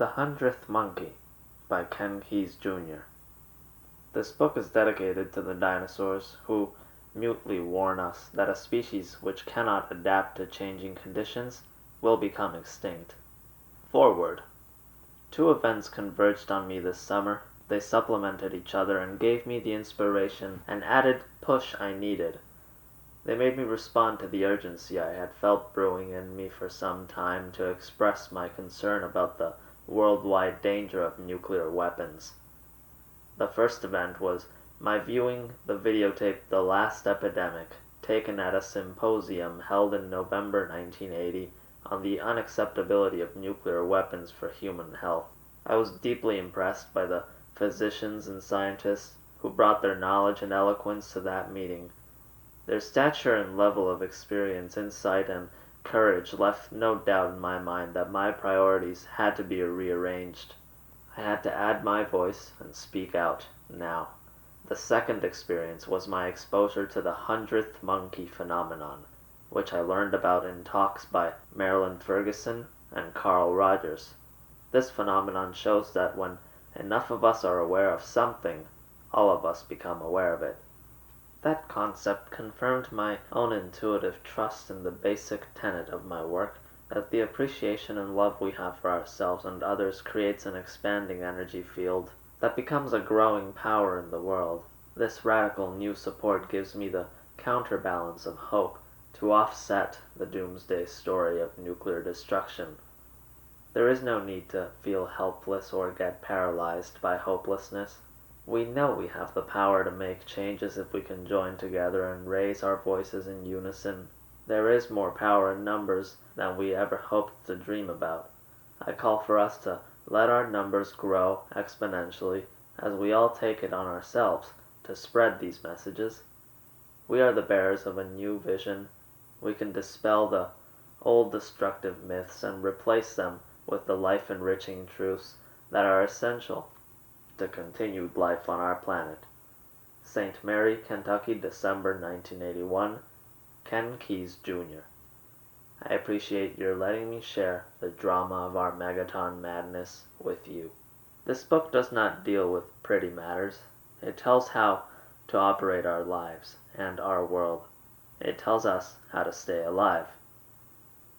The Hundredth Monkey by Ken Keyes Jr. This book is dedicated to the dinosaurs who mutely warn us that a species which cannot adapt to changing conditions will become extinct. Forward. Two events converged on me this summer. They supplemented each other and gave me the inspiration and added push I needed. They made me respond to the urgency I had felt brewing in me for some time to express my concern about the worldwide danger of nuclear weapons. The first event was my viewing the videotape The Last Epidemic, taken at a symposium held in November 1980 on the unacceptability of nuclear weapons for human health. I was deeply impressed by the physicians and scientists who brought their knowledge and eloquence to that meeting. Their stature and level of experience, insight, and courage left no doubt in my mind that my priorities had to be rearranged. I had to add my voice and speak out now. The second experience was my exposure to the hundredth monkey phenomenon, which I learned about in talks by Marilyn Ferguson and Carl Rogers. This phenomenon shows that when enough of us are aware of something, all of us become aware of it. That concept confirmed my own intuitive trust in the basic tenet of my work, that the appreciation and love we have for ourselves and others creates an expanding energy field that becomes a growing power in the world. This radical new support gives me the counterbalance of hope to offset the doomsday story of nuclear destruction. There is no need to feel helpless or get paralyzed by hopelessness. We know we have the power to make changes if we can join together and raise our voices in unison. There is more power in numbers than we ever hoped to dream about. I call for us to let our numbers grow exponentially as we all take it on ourselves to spread these messages. We are the bearers of a new vision. We can dispel the old destructive myths and replace them with the life-enriching truths that are essential to continued life on our planet. St. Mary, Kentucky, December 1981. Ken Keyes Jr. I appreciate your letting me share the drama of our megaton madness with you. This book does not deal with pretty matters. It tells how to operate our lives and our world. It tells us how to stay alive.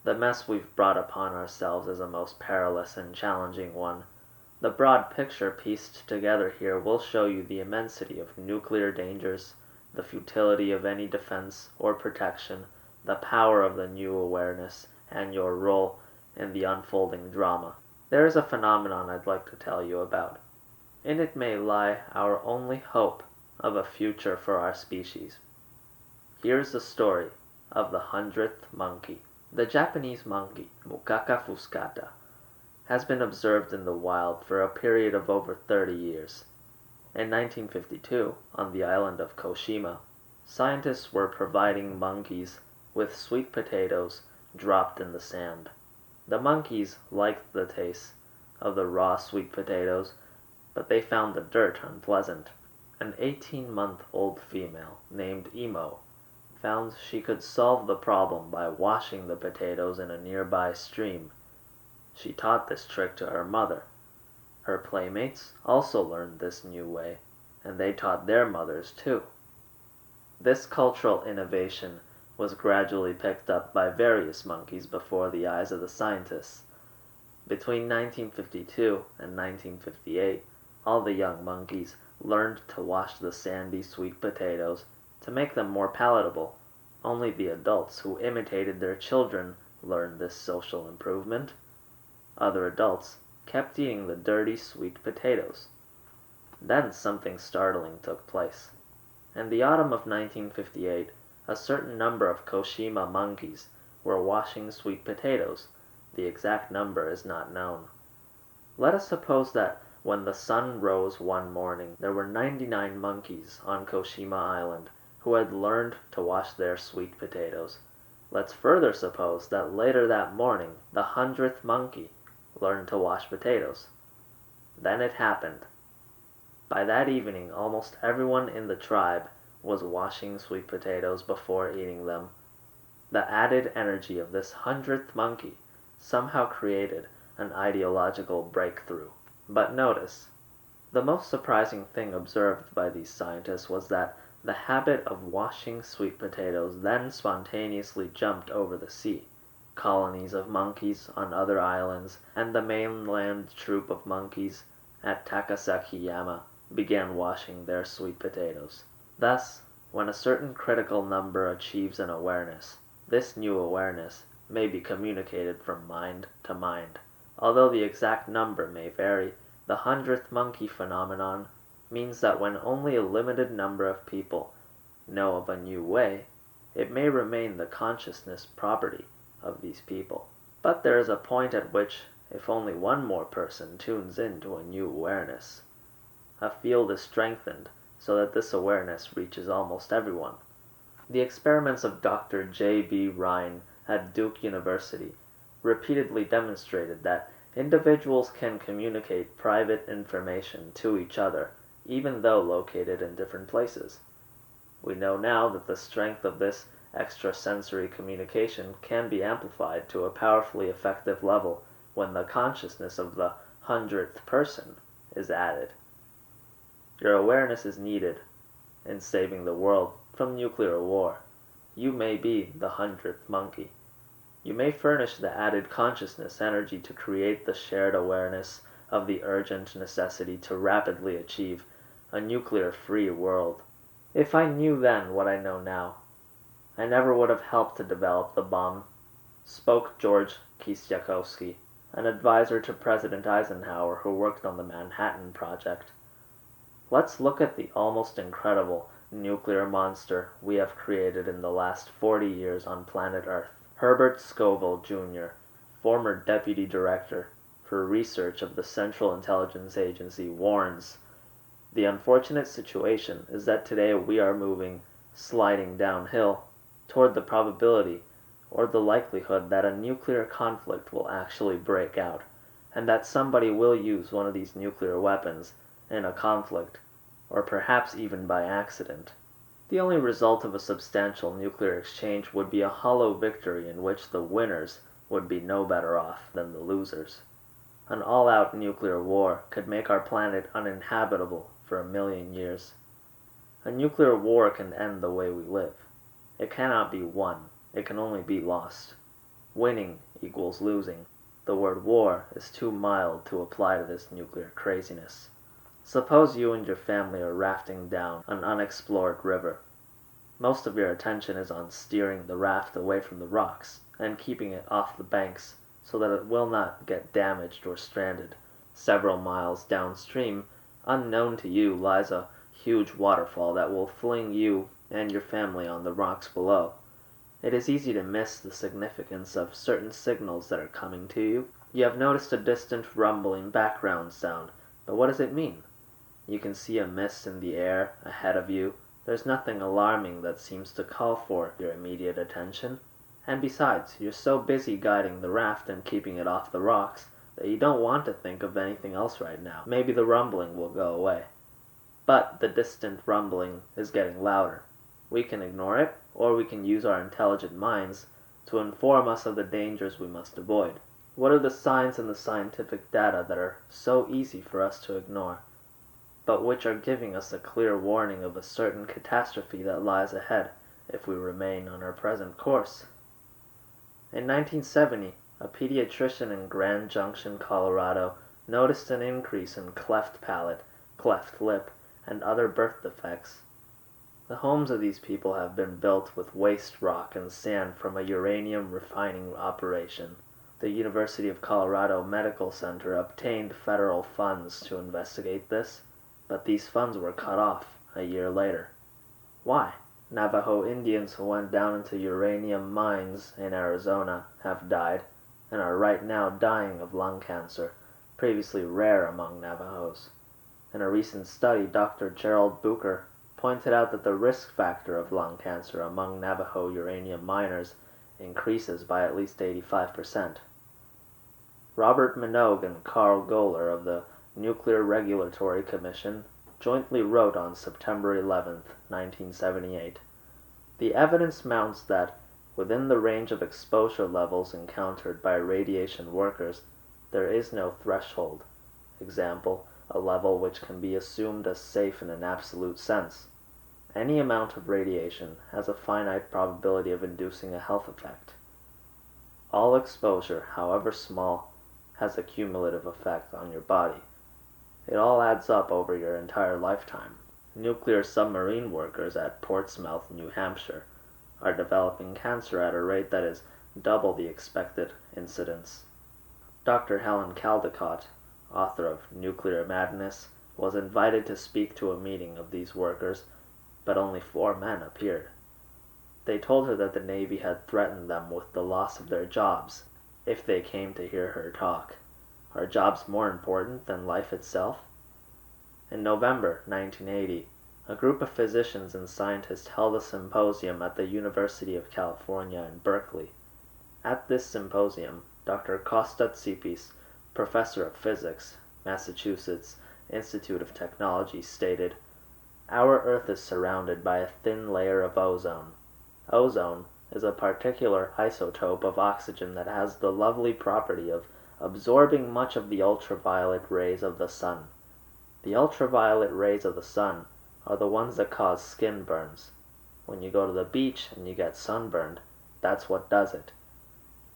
The mess we've brought upon ourselves is a most perilous and challenging one. The broad picture pieced together here will show you the immensity of nuclear dangers, the futility of any defense or protection, the power of the new awareness, and your role in the unfolding drama. There is a phenomenon I'd like to tell you about. In it may lie our only hope of a future for our species. Here's the story of the hundredth monkey. The Japanese monkey, Macaca fuscata, has been observed in the wild for a period of over 30 years. In 1952, on the island of Koshima, scientists were providing monkeys with sweet potatoes dropped in the sand. The monkeys liked the taste of the raw sweet potatoes, but they found the dirt unpleasant. An 18-month-old female named Imo found she could solve the problem by washing the potatoes in a nearby stream. She taught this trick to her mother. Her playmates also learned this new way, and they taught their mothers too. This cultural innovation was gradually picked up by various monkeys before the eyes of the scientists. Between 1952 and 1958, all the young monkeys learned to wash the sandy sweet potatoes to make them more palatable. Only the adults who imitated their children learned this social improvement. Other adults kept eating the dirty sweet potatoes. Then something startling took place. In the autumn of 1958, a certain number of Koshima monkeys were washing sweet potatoes. The exact number is not known. Let us suppose that when the sun rose one morning, there were 99 monkeys on Koshima Island who had learned to wash their sweet potatoes. Let's further suppose that later that morning, the 100th monkey learned to wash potatoes. Then it happened. By that evening, almost everyone in the tribe was washing sweet potatoes before eating them. The added energy of this 100th monkey somehow created an ideological breakthrough. But notice, the most surprising thing observed by these scientists was that the habit of washing sweet potatoes then spontaneously jumped over the sea. Colonies of monkeys on other islands and the mainland troop of monkeys at Takasaki-yama began washing their sweet potatoes. Thus, when a certain critical number achieves an awareness, this new awareness may be communicated from mind to mind. Although the exact number may vary, the hundredth monkey phenomenon means that when only a limited number of people know of a new way, it may remain the consciousness property of these people. But there is a point at which, if only one more person tunes in to a new awareness, a field is strengthened so that this awareness reaches almost everyone. The experiments of Dr. J. B. Rhine at Duke University repeatedly demonstrated that individuals can communicate private information to each other even though located in different places. We know now that the strength of this extrasensory communication can be amplified to a powerfully effective level when the consciousness of the 100th person is added. Your awareness is needed in saving the world from nuclear war. You may be the 100th monkey. You may furnish the added consciousness energy to create the shared awareness of the urgent necessity to rapidly achieve a nuclear-free world. If I knew then what I know now, I never would have helped to develop the bomb, spoke George Kistiakowsky, an advisor to President Eisenhower who worked on the Manhattan Project. Let's look at the almost incredible nuclear monster we have created in the last 40 years on planet Earth. Herbert Scoville, Jr., former Deputy Director for Research of the Central Intelligence Agency, warns, "The unfortunate situation is that today we are moving, sliding downhill, toward the probability or the likelihood that a nuclear conflict will actually break out, and that somebody will use one of these nuclear weapons in a conflict, or perhaps even by accident. The only result of a substantial nuclear exchange would be a hollow victory in which the winners would be no better off than the losers. An all-out nuclear war could make our planet uninhabitable for 1,000,000 years. A nuclear war can end the way we live. It cannot be won, it can only be lost. Winning equals losing. The word war is too mild to apply to this nuclear craziness. Suppose you and your family are rafting down an unexplored river. Most of your attention is on steering the raft away from the rocks and keeping it off the banks so that it will not get damaged or stranded. Several miles downstream, unknown to you, lies a huge waterfall that will fling you and your family on the rocks below. It is easy to miss the significance of certain signals that are coming to you. You have noticed a distant rumbling background sound, but what does it mean? You can see a mist in the air ahead of you. There's nothing alarming that seems to call for your immediate attention. And besides, you're so busy guiding the raft and keeping it off the rocks that you don't want to think of anything else right now. Maybe the rumbling will go away. But the distant rumbling is getting louder. We can ignore it, or we can use our intelligent minds to inform us of the dangers we must avoid. What are the signs and the scientific data that are so easy for us to ignore, but which are giving us a clear warning of a certain catastrophe that lies ahead if we remain on our present course? In 1970, a pediatrician in Grand Junction, Colorado, noticed an increase in cleft palate, cleft lip, and other birth defects. The homes of these people have been built with waste rock and sand from a uranium refining operation. The University of Colorado Medical Center obtained federal funds to investigate this, but these funds were cut off a year later. Why? Navajo Indians who went down into uranium mines in Arizona have died, and are right now dying of lung cancer, previously rare among Navajos. In a recent study, Dr. Gerald Bucher pointed out that the risk factor of lung cancer among Navajo uranium miners increases by at least 85%. Robert Minogue and Carl Gohler of the Nuclear Regulatory Commission jointly wrote on September 11, 1978, "The evidence mounts that, within the range of exposure levels encountered by radiation workers, There is no threshold. Example, a level which can be assumed as safe in an absolute sense. Any amount of radiation has a finite probability of inducing a health effect. All exposure, however small, has a cumulative effect on your body. It all adds up over your entire lifetime. Nuclear submarine workers at Portsmouth, New Hampshire, are developing cancer at a rate that is double the expected incidence. Dr. Helen Caldecott, author of Nuclear Madness, was invited to speak to a meeting of these workers, but only 4 men appeared. They told her that the Navy had threatened them with the loss of their jobs if they came to hear her talk. Are jobs more important than life itself? In November 1980, a group of physicians and scientists held a symposium at the University of California in Berkeley. At this symposium, Dr. Costa Tsipis, professor of physics, Massachusetts Institute of Technology, stated, "Our Earth is surrounded by a thin layer of ozone. Ozone is a particular isotope of oxygen that has the lovely property of absorbing much of the ultraviolet rays of the sun. The ultraviolet rays of the sun are the ones that cause skin burns. When you go to the beach and you get sunburned, that's what does it.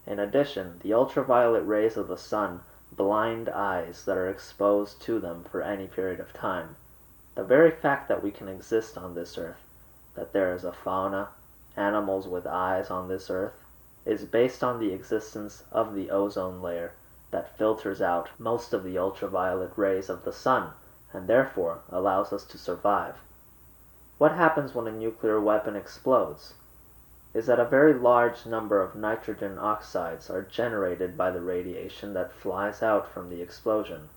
In addition, the ultraviolet rays of the sun blind eyes that are exposed to them for any period of time. The very fact that we can exist on this earth, that there is a fauna, animals with eyes on this earth, is based on the existence of the ozone layer that filters out most of the ultraviolet rays of the sun and therefore allows us to survive. What happens when a nuclear weapon explodes is that a very large number of nitrogen oxides are generated by the radiation that flies out from the explosion.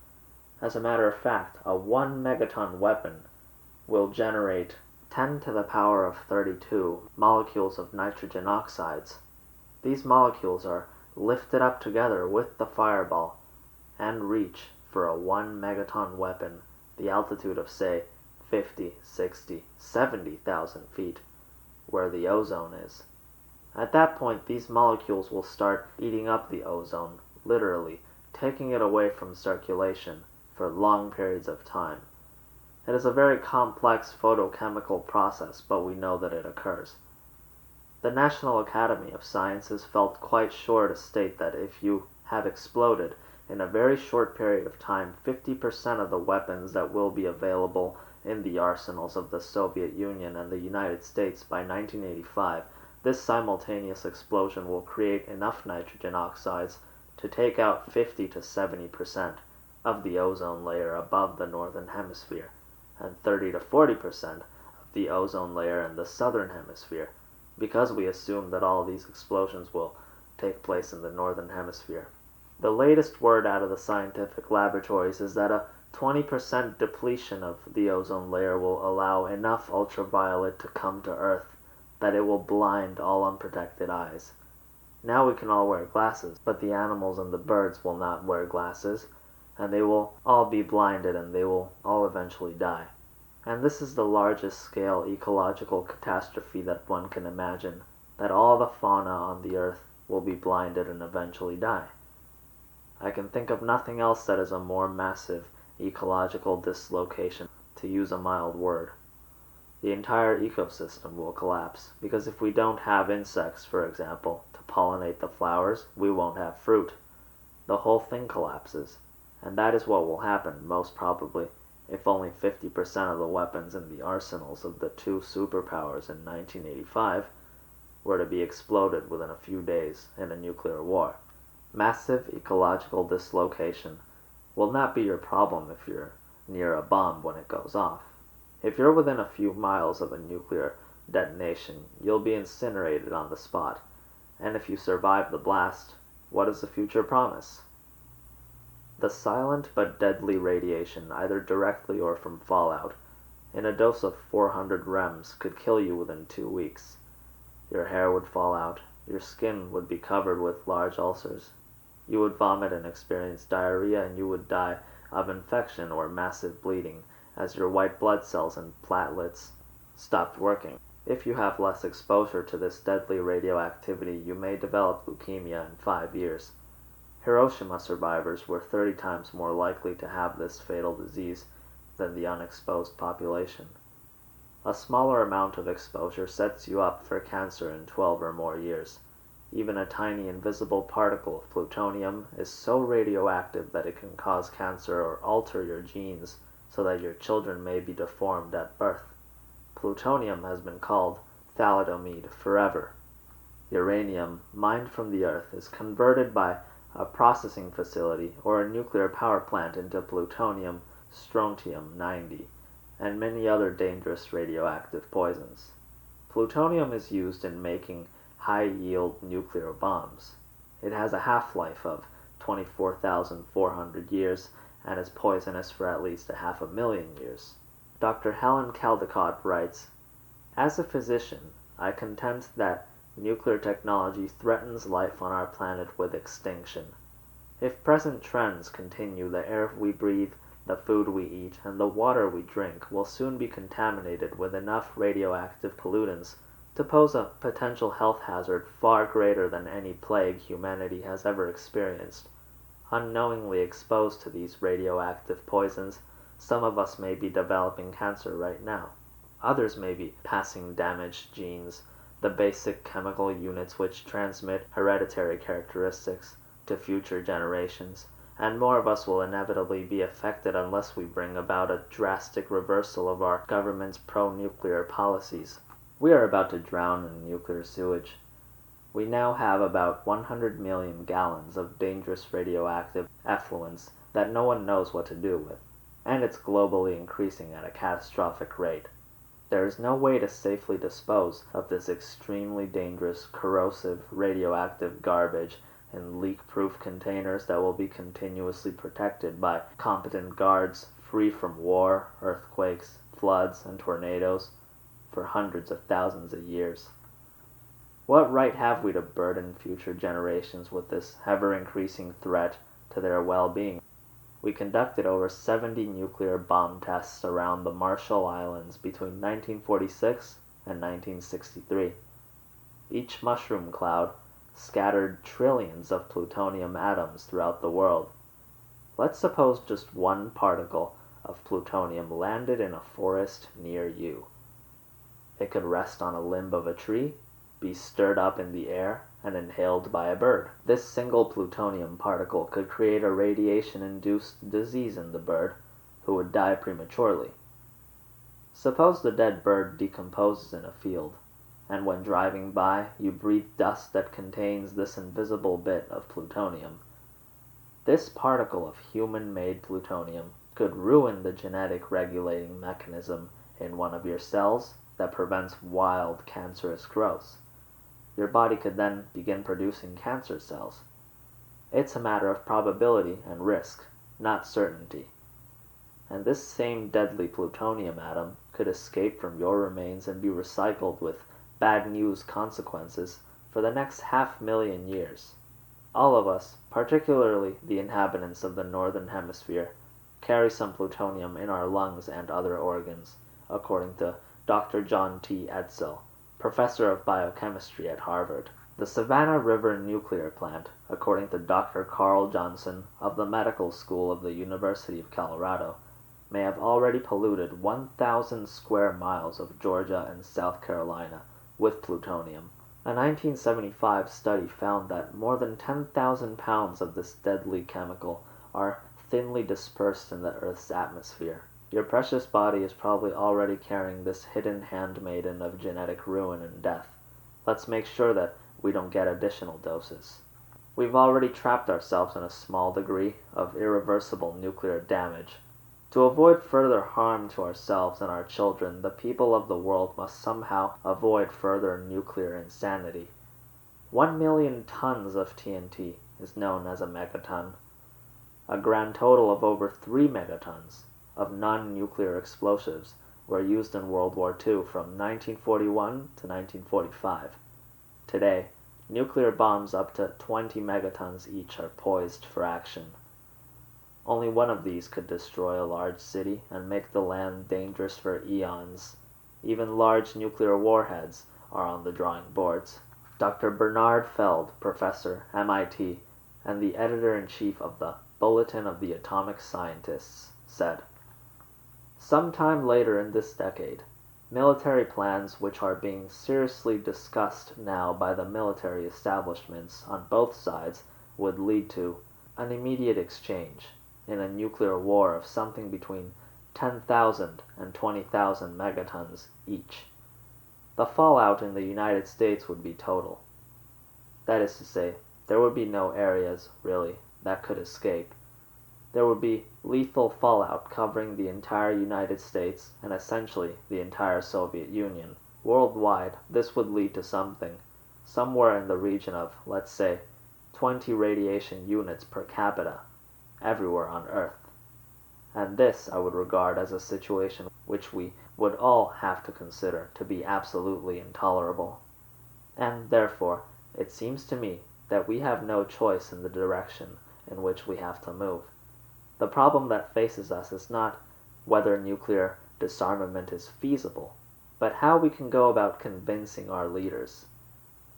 As a matter of fact, a 1 megaton weapon will generate 10 to the power of 32 molecules of nitrogen oxides. These molecules are lifted up together with the fireball and reach for a 1 megaton weapon the altitude of, say, 50, 60, 70,000 feet, where the ozone is. At that point, these molecules will start eating up the ozone, literally, taking it away from circulation for long periods of time. It is a very complex photochemical process, but we know that it occurs. The National Academy of Sciences felt quite sure to state that if you have exploded in a very short period of time 50% of the weapons that will be available in the arsenals of the Soviet Union and the United States by 1985, this simultaneous explosion will create enough nitrogen oxides to take out 50 to 70% of the ozone layer above the northern hemisphere, and 30 to 40% of the ozone layer in the southern hemisphere, because we assume that all of these explosions will take place in the northern hemisphere. The latest word out of the scientific laboratories is that a 20% depletion of the ozone layer will allow enough ultraviolet to come to Earth that it will blind all unprotected eyes. Now we can all wear glasses, but the animals and the birds will not wear glasses, and they will all be blinded and they will all eventually die. And this is the largest scale ecological catastrophe that one can imagine, that all the fauna on the earth will be blinded and eventually die. I can think of nothing else that is a more massive ecological dislocation, to use a mild word. The entire ecosystem will collapse, because if we don't have insects, for example, to pollinate the flowers, we won't have fruit. The whole thing collapses, and that is what will happen, most probably, if only 50% of the weapons in the arsenals of the 2 superpowers in 1985 were to be exploded within a few days in a nuclear war. Massive ecological dislocation will not be your problem if you're near a bomb when it goes off. If you're within a few miles of a nuclear detonation, you'll be incinerated on the spot, and if you survive the blast, what does the future promise? The silent but deadly radiation, either directly or from fallout, in a dose of 400 rems could kill you within 2 weeks. Your hair would fall out, your skin would be covered with large ulcers, you would vomit and experience diarrhea, and you would die of infection or massive bleeding as your white blood cells and platelets stopped working. If you have less exposure to this deadly radioactivity, you may develop leukemia in 5 years. Hiroshima survivors were 30 times more likely to have this fatal disease than the unexposed population. A smaller amount of exposure sets you up for cancer in 12 or more years. Even a tiny invisible particle of plutonium is so radioactive that it can cause cancer or alter your genes so that your children may be deformed at birth. Plutonium has been called thalidomide forever. Uranium, mined from the earth, is converted by a processing facility or a nuclear power plant into plutonium, strontium-90, and many other dangerous radioactive poisons. Plutonium is used in making high-yield nuclear bombs. It has a half-life of 24,400 years and is poisonous for at least 500,000 years. Dr. Helen Caldicott writes, "As a physician, I contend that nuclear technology threatens life on our planet with extinction. If present trends continue, the air we breathe, the food we eat, and the water we drink will soon be contaminated with enough radioactive pollutants to pose a potential health hazard far greater than any plague humanity has ever experienced. Unknowingly exposed to these radioactive poisons, some of us may be developing cancer right now. Others may be passing damaged genes, the basic chemical units which transmit hereditary characteristics, to future generations, and more of us will inevitably be affected unless we bring about a drastic reversal of our government's pro-nuclear policies. We are about to drown in nuclear sewage. We now have about 100 million gallons of dangerous radioactive effluents that no one knows what to do with, and it's globally increasing at a catastrophic rate. There is no way to safely dispose of this extremely dangerous, corrosive, radioactive garbage in leak-proof containers that will be continuously protected by competent guards, free from war, earthquakes, floods, and tornadoes, for hundreds of thousands of years. What right have we to burden future generations with this ever-increasing threat to their well-being? We conducted over 70 nuclear bomb tests around the Marshall Islands between 1946 and 1963. Each mushroom cloud scattered trillions of plutonium atoms throughout the world. Let's suppose just one particle of plutonium landed in a forest near you. It could rest on a limb of a tree, be stirred up in the air, and inhaled by a bird. This single plutonium particle could create a radiation-induced disease in the bird, who would die prematurely. Suppose the dead bird decomposes in a field, and when driving by, you breathe dust that contains this invisible bit of plutonium. This particle of human-made plutonium could ruin the genetic regulating mechanism in one of your cells that prevents wild cancerous growth. Your body could then begin producing cancer cells. It's a matter of probability and risk, not certainty. And this same deadly plutonium atom could escape from your remains and be recycled with bad news consequences for the next 500,000 years. All of us, particularly the inhabitants of the northern hemisphere, carry some plutonium in our lungs and other organs, according to Dr. John T. Edsel, professor of biochemistry at Harvard. The Savannah River nuclear plant, according to Dr. Carl Johnson of the Medical School of the University of Colorado, may have already polluted 1,000 square miles of Georgia and South Carolina with plutonium. A 1975 study found that more than 10,000 pounds of this deadly chemical are thinly dispersed in the Earth's atmosphere. Your precious body is probably already carrying this hidden handmaiden of genetic ruin and death. Let's make sure that we don't get additional doses. We've already trapped ourselves in a small degree of irreversible nuclear damage. To avoid further harm to ourselves and our children, the people of the world must somehow avoid further nuclear insanity. 1 million tons of TNT is known as a megaton. A grand total of over 3 megatons of non-nuclear explosives were used in World War II from 1941 to 1945. Today, nuclear bombs up to 20 megatons each are poised for action. Only one of these could destroy a large city and make the land dangerous for eons. Even large nuclear warheads are on the drawing boards. Dr. Bernard Feld, professor, MIT, and the editor-in-chief of the Bulletin of the Atomic Scientists, said, "Sometime later in this decade, military plans which are being seriously discussed now by the military establishments on both sides would lead to an immediate exchange in a nuclear war of something between 10,000 and 20,000 megatons each. The fallout in the United States would be total. That is to say, there would be no areas, really, that could escape. There would be lethal fallout covering the entire United States and essentially the entire Soviet Union. Worldwide, this would lead to something, somewhere in the region of, let's say, 20 radiation units per capita, everywhere on Earth. And this I would regard as a situation which we would all have to consider to be absolutely intolerable. And therefore, it seems to me that we have no choice in the direction in which we have to move. The problem that faces us is not whether nuclear disarmament is feasible, but how we can go about convincing our leaders.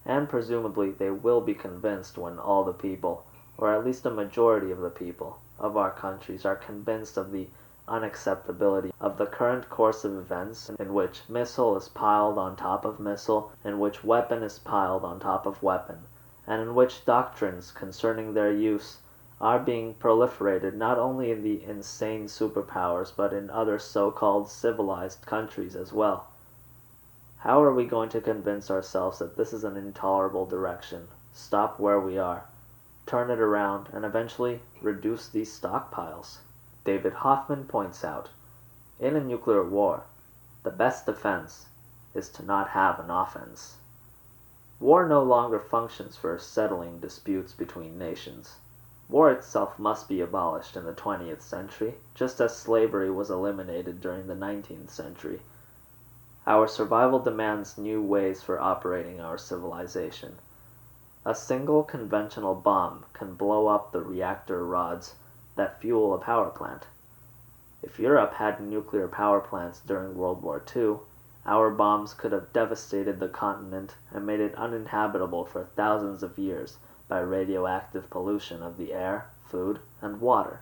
And presumably they will be convinced when all the people, or at least a majority of the people, of our countries are convinced of the unacceptability of the current course of events in which missile is piled on top of missile, in which weapon is piled on top of weapon, and in which doctrines concerning their use are being proliferated not only in the insane superpowers but in other so-called civilized countries as well. How are we going to convince ourselves that this is an intolerable direction, stop where we are, turn it around, and eventually reduce these stockpiles? David Hoffman points out, in a nuclear war, the best defense is to not have an offense. War no longer functions for settling disputes between nations. War itself must be abolished in the 20th century, just as slavery was eliminated during the 19th century. Our survival demands new ways for operating our civilization. A single conventional bomb can blow up the reactor rods that fuel a power plant. If Europe had nuclear power plants during World War II, our bombs could have devastated the continent and made it uninhabitable for thousands of years by radioactive pollution of the air, food, and water.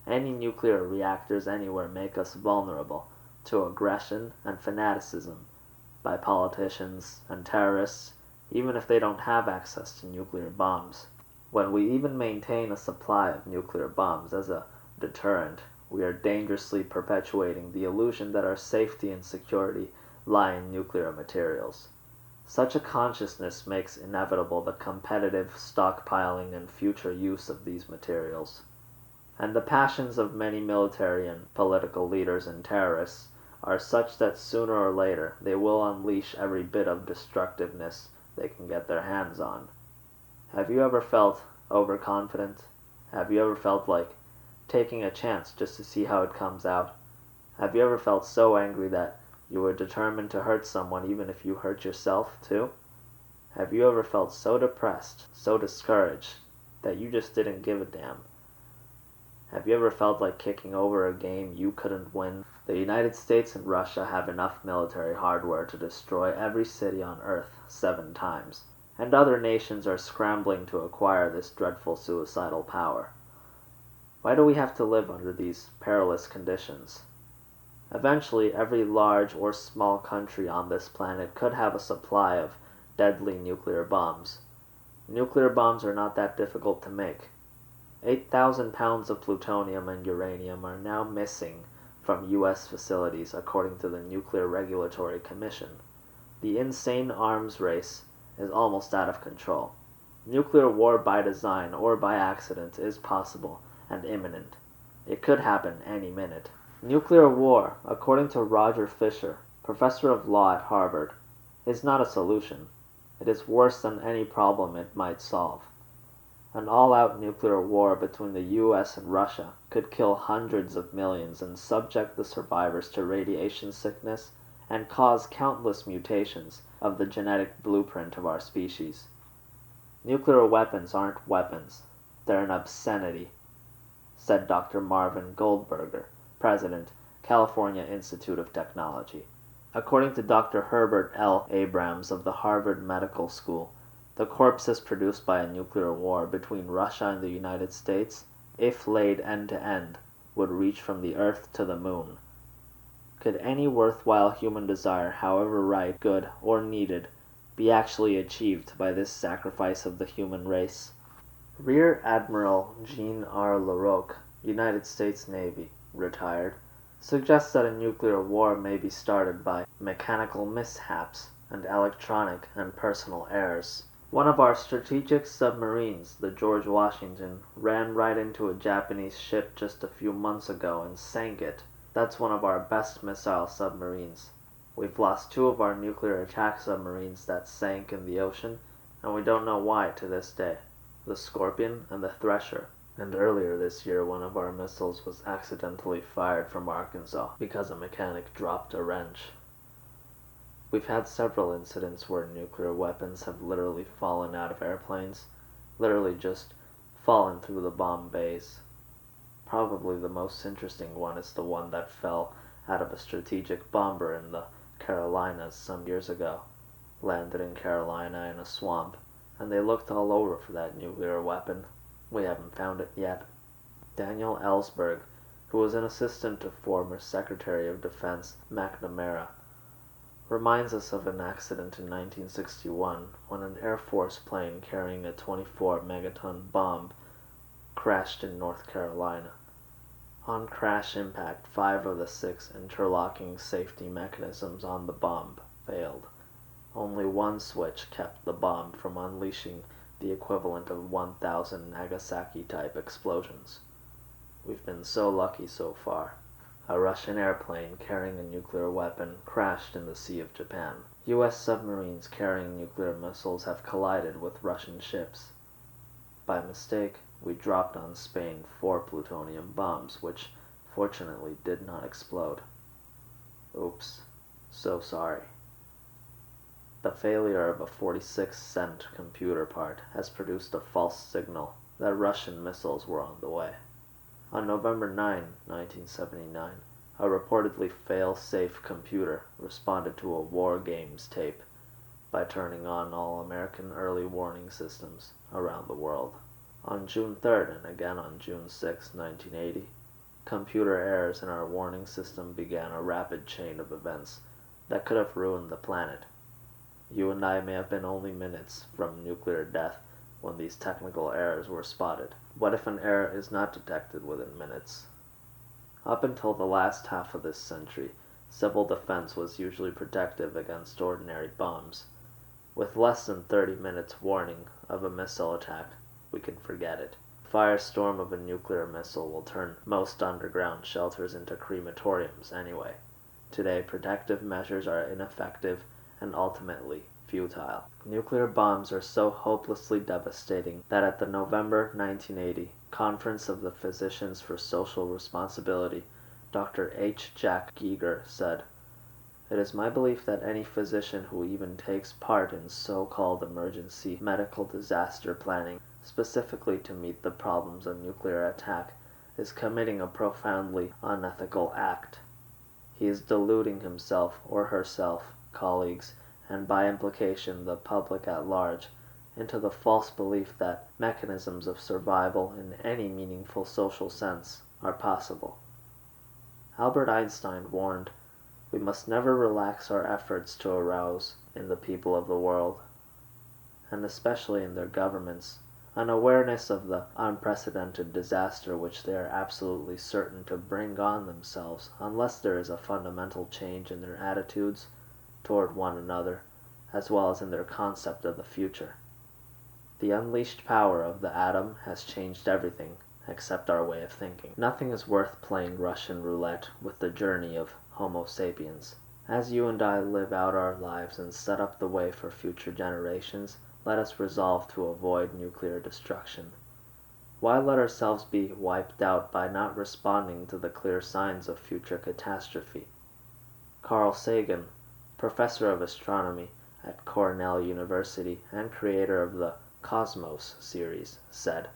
Any nuclear reactors anywhere make us vulnerable to aggression and fanaticism by politicians and terrorists, even if they don't have access to nuclear bombs. When we even maintain a supply of nuclear bombs as a deterrent, we are dangerously perpetuating the illusion that our safety and security lie in nuclear materials. Such a consciousness makes inevitable the competitive stockpiling and future use of these materials. And the passions of many military and political leaders and terrorists are such that sooner or later they will unleash every bit of destructiveness they can get their hands on. Have you ever felt overconfident? Have you ever felt like taking a chance just to see how it comes out? Have you ever felt so angry that you were determined to hurt someone even if you hurt yourself too? Have you ever felt so depressed, so discouraged, that you just didn't give a damn? Have you ever felt like kicking over a game you couldn't win? The United States and Russia have enough military hardware to destroy every city on Earth 7 times, and other nations are scrambling to acquire this dreadful suicidal power. Why do we have to live under these perilous conditions? Eventually, every large or small country on this planet could have a supply of deadly nuclear bombs. Nuclear bombs are not that difficult to make. 8,000 pounds of plutonium and uranium are now missing from U.S. facilities according to the Nuclear Regulatory Commission. The insane arms race is almost out of control. Nuclear war by design or by accident is possible and imminent. It could happen any minute. Nuclear war, according to Roger Fisher, professor of law at Harvard, is not a solution. It is worse than any problem it might solve. An all-out nuclear war between the US and Russia could kill hundreds of millions and subject the survivors to radiation sickness and cause countless mutations of the genetic blueprint of our species. Nuclear weapons aren't weapons. They're an obscenity, said Dr. Marvin Goldberger, President, California Institute of Technology. According to Dr. Herbert L. Abrams of the Harvard Medical School, The corpses produced by a nuclear war between Russia and the United States, if laid end to end, would reach from the Earth to the Moon. Could any worthwhile human desire, however right, good, or needed, be actually achieved by this sacrifice of the human race? Rear Admiral Jean R. LaRocque, United States Navy, retired, suggests that a nuclear war may be started by mechanical mishaps and electronic and personal errors. One of our strategic submarines, the George Washington, ran right into a Japanese ship just a few months ago and sank it. That's one of our best missile submarines. We've lost 2 of our nuclear attack submarines that sank in the ocean, and we don't know why to this day. The Scorpion and the Thresher. And earlier this year, one of our missiles was accidentally fired from Arkansas because a mechanic dropped a wrench. We've had several incidents where nuclear weapons have literally fallen out of airplanes, literally just fallen through the bomb bays. Probably the most interesting one is the one that fell out of a strategic bomber in the Carolinas some years ago, landed in Carolina in a swamp, and they looked all over for that nuclear weapon. We haven't found it yet. Daniel Ellsberg, who was an assistant to former Secretary of Defense McNamara, reminds us of an accident in 1961 when an Air Force plane carrying a 24-megaton bomb crashed in North Carolina. On crash impact, 5 of the 6 interlocking safety mechanisms on the bomb failed. Only one switch kept the bomb from unleashing the equivalent of 1,000 Nagasaki-type explosions. We've been so lucky so far. A Russian airplane carrying a nuclear weapon crashed in the Sea of Japan. U.S. submarines carrying nuclear missiles have collided with Russian ships. By mistake, we dropped on Spain 4 plutonium bombs, which fortunately did not explode. Oops. So sorry. The failure of a 46-cent computer part has produced a false signal that Russian missiles were on the way. On November 9, 1979, a reportedly fail-safe computer responded to a War Games tape by turning on all American early warning systems around the world. On June 3rd and again on June 6, 1980, computer errors in our warning system began a rapid chain of events that could have ruined the planet. You and I may have been only minutes from nuclear death when these technical errors were spotted. What if an error is not detected within minutes? Up until the last half of this century, civil defense was usually protective against ordinary bombs. With less than 30 minutes warning of a missile attack, we can forget it. The firestorm of a nuclear missile will turn most underground shelters into crematoriums anyway. Today, protective measures are ineffective and ultimately futile. Nuclear bombs are so hopelessly devastating that at the November 1980 Conference of the Physicians for Social Responsibility, Dr. H. Jack Geiger said, "It is my belief that any physician who even takes part in so-called emergency medical disaster planning, specifically to meet the problems of nuclear attack, is committing a profoundly unethical act. He is deluding himself or herself, colleagues, and by implication the public at large, into the false belief that mechanisms of survival in any meaningful social sense are possible." Albert Einstein warned, "We must never relax our efforts to arouse in the people of the world, and especially in their governments, an awareness of the unprecedented disaster which they are absolutely certain to bring on themselves unless there is a fundamental change in their attitudes toward one another, as well as in their concept of the future. The unleashed power of the atom has changed everything except our way of thinking. Nothing is worth playing Russian roulette with the journey of Homo sapiens. As you and I live out our lives and set up the way for future generations, let us resolve to avoid nuclear destruction. Why let ourselves be wiped out by not responding to the clear signs of future catastrophe? Carl Sagan, professor of astronomy at Cornell University and creator of the Cosmos series, said,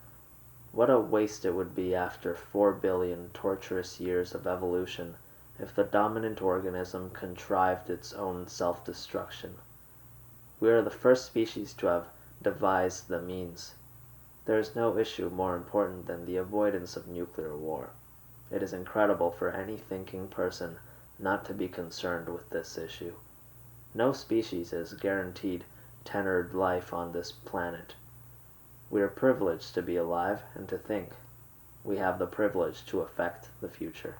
"What a waste it would be after 4 billion torturous years of evolution if the dominant organism contrived its own self-destruction. We are the first species to have devise the means. There is no issue more important than the avoidance of nuclear war. It is incredible for any thinking person not to be concerned with this issue. No species is guaranteed tenured life on this planet. We are privileged to be alive and to think. We have the privilege to affect the future.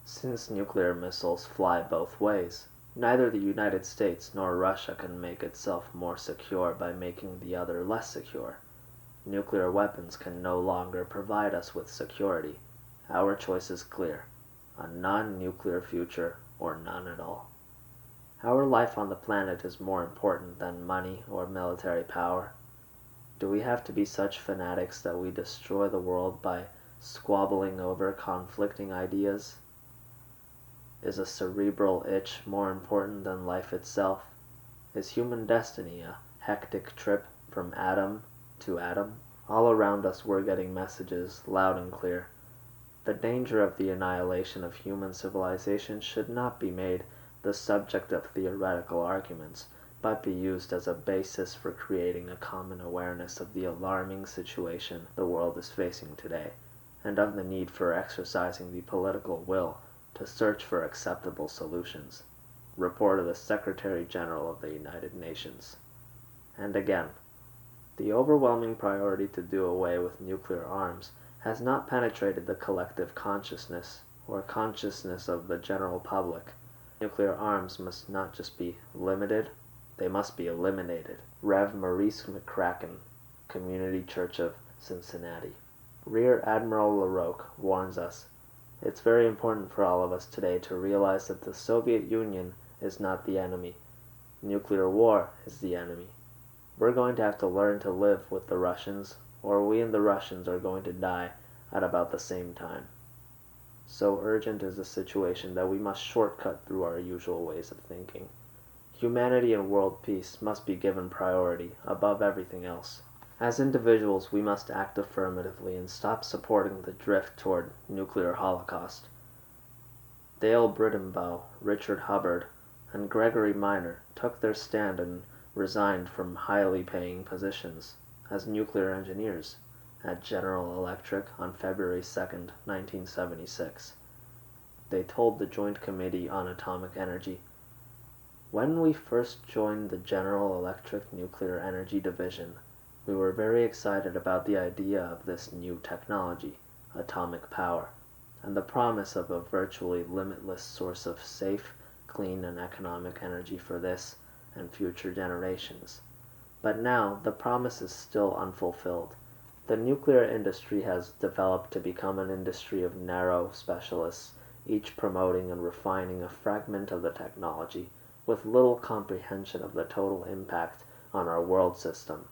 Since nuclear missiles fly both ways, neither the United States nor Russia can make itself more secure by making the other less secure. Nuclear weapons can no longer provide us with security. Our choice is clear: a non-nuclear future or none at all. Our life on the planet is more important than money or military power. Do we have to be such fanatics that we destroy the world by squabbling over conflicting ideas? Is a cerebral itch more important than life itself? Is human destiny a hectic trip from atom to atom? All around us we're getting messages loud and clear. The danger of the annihilation of human civilization should not be made the subject of theoretical arguments, but be used as a basis for creating a common awareness of the alarming situation the world is facing today, and of the need for exercising the political will to search for acceptable solutions. Report of the Secretary General of the United Nations. And again, the overwhelming priority to do away with nuclear arms has not penetrated the collective consciousness or consciousness of the general public. Nuclear arms must not just be limited, they must be eliminated. Rev. Maurice McCracken, Community Church of Cincinnati. Rear Admiral LaRocque warns us, it's very important for all of us today to realize that the Soviet Union is not the enemy. Nuclear war is the enemy. We're going to have to learn to live with the Russians, or we and the Russians are going to die at about the same time. So urgent is the situation that we must shortcut through our usual ways of thinking. Humanity and world peace must be given priority above everything else. As individuals, we must act affirmatively and stop supporting the drift toward nuclear holocaust. Dale Brittenbow, Richard Hubbard, and Gregory Minor took their stand and resigned from highly paying positions as nuclear engineers at General Electric on February 2, 1976. They told the Joint Committee on Atomic Energy, "When we first joined the General Electric Nuclear Energy Division, we were very excited about the idea of this new technology, atomic power, and the promise of a virtually limitless source of safe, clean, and economic energy for this and future generations. But now the promise is still unfulfilled. The nuclear industry has developed to become an industry of narrow specialists, each promoting and refining a fragment of the technology, with little comprehension of the total impact on our world system.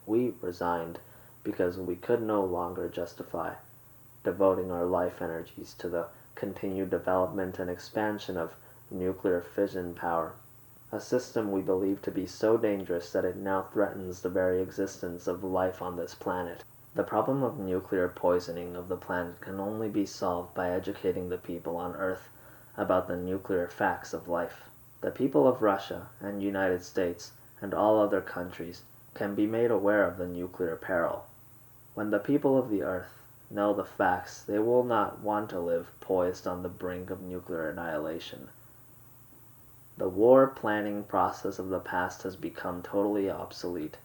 We resigned because we could no longer justify devoting our life energies to the continued development and expansion of nuclear fission power, a system we believe to be so dangerous that it now threatens the very existence of life on this planet. The problem of nuclear poisoning of the planet can only be solved by educating the people on Earth about the nuclear facts of life. The people of Russia and United States and all other countries can be made aware of the nuclear peril. When the people of the Earth know the facts, they will not want to live poised on the brink of nuclear annihilation. The war planning process of the past has become totally obsolete.